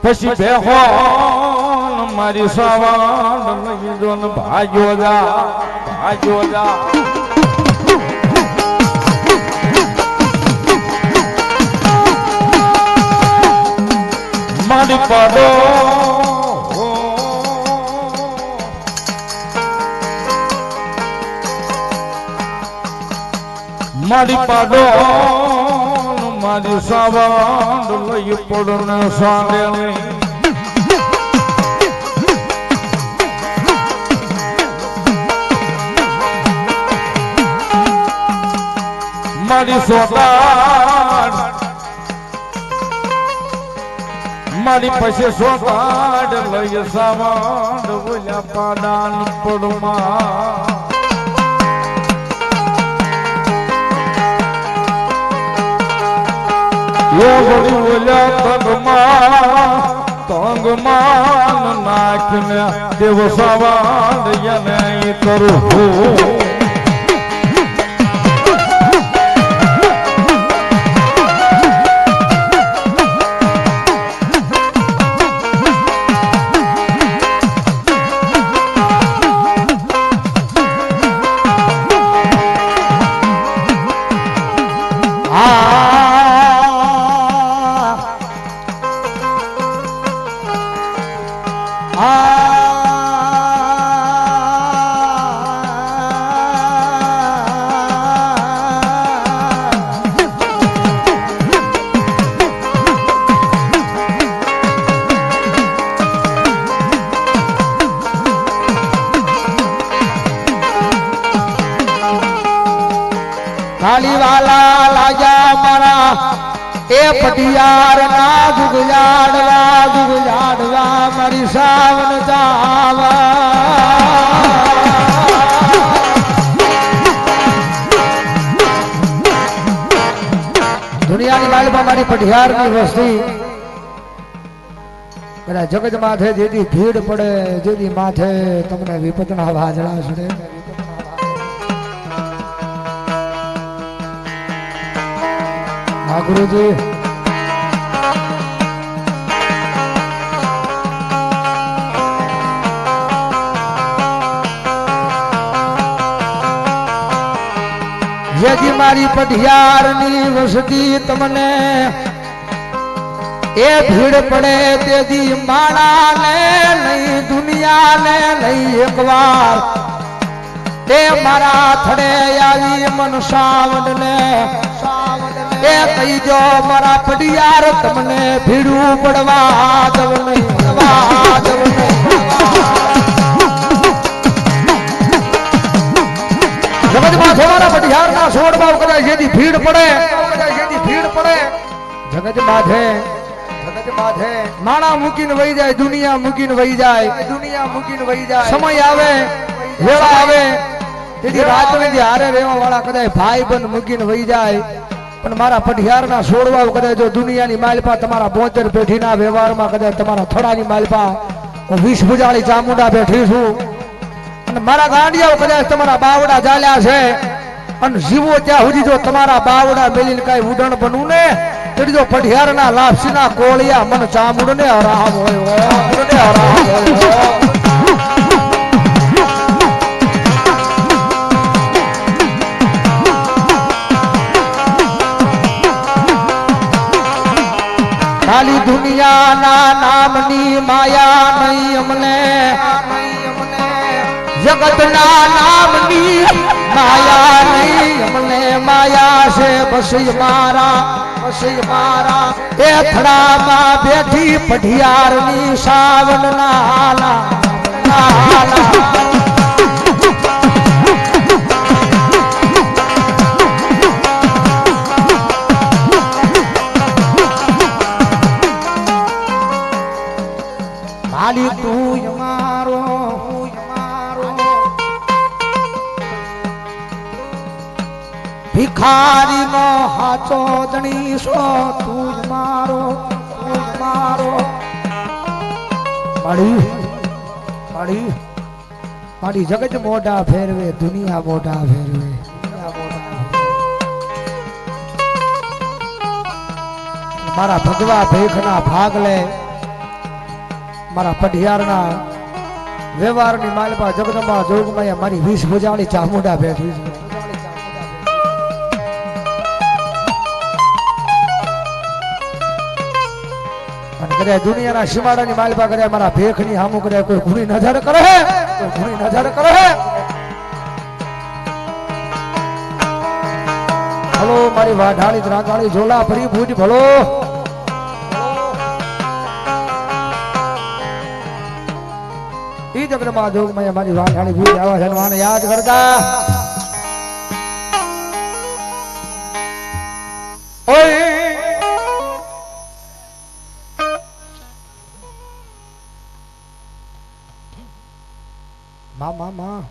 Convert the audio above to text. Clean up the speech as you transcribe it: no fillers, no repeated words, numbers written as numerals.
પછી બેહો મારી સવાણ લઈ જો ને ભાગ્યો જા મારી પાડો મારી પાડો મારી સાવાંડ લઈ પડને સાંડે મારી સોટાડ મારી પછી સોટાડ લઈ સાવાંડ બોલ્યા પાડાન પડમાં યોગડી બોલ્યા તંગમાં નાખને દેવ સવાંડ યને કરું ખાલી વાલા લાજા મારા એ પટિયાર ના દુગજાડવા મારી સાવન જાવા દુનિયાની માલમાં મારી પટિયારની વસ્તી કદાચ જગત માથે જેથી ભીડ પડે જેથી માથે તમને વિપતના વાજળા સુડે गुरुजी यदि मारी पटियारनी वसती तमने ए भीड़ पड़े तेदी माणा ने नहीं दुनिया ने नहीं एक बार ते मारा थड़े आवी मन सावन ने ए कही जो मारा पटियार तमने भीड़ू पड़वा दव नहीं जगत में हमारा पटियार ना छोड़ बाव करे यदि भीड़ पड़े जगत माथे माणा मुकीन वही जाए दुनिया मुकीन वही जाए समय आवे वेला आवे तेरी रात में हारे रेवा वाला कदाय भाई बन मुकीन वही जाए पण मारा पटियार ना छोड़वा कदाय जो दुनिया नी मालपा तमारा बोचर पेठी ना व्यवहार में कदाय तमारा थोड़ा नी मालपा હું 20 ભુજાળી ચામુંડા બેઠી છું અને મારા ગાંડિયાઓ કદાચ તમારા બાવડા જાલ્યા છે અને જીવો ત્યાં સુધી જો તમારા બાવડા મેલીને કાઈ ઉડણ બનું ને તેડી જો પઢિયારના લાપસીના કોળિયા મન ચામુંડને હરામ હોય खाली दुनिया ना नामनी माया नहीं हमने जगत ना नामनी माया नहीं हमने माया से बस मारा ए थड़ा मा बैठी पढ़ियारनी सावन नाला खाली तू मारो भिखारी नो हाथो दणी सो तू मारो पड़ी जगत मोटा फेरवे दुनिया मोटा फेरवे मारा भगवा भेखना भाग ले મારા પઢિયારના વ્યવહારની માલપા જગદંબા જોગમાં મારી 20 ભુજાળી ચામુંડા બેઠી છે. અને કદાચ દુનિયાના સીમાડાની માલપા કરે મારા ભેખની હામું કરે કોઈ ઘૂણી નજર કરે કોઈ ઘૂણી નજર કરે. ભલો મારી વાઢાળી ત્રાંગાળી ઝોલા ફરી ભૂજ ભલો. ઈ જગદંબા જોગમાં મારી વાઢાળી ભૂજ આવા જન્માને યાદ કરતા. ઓય માં માં માં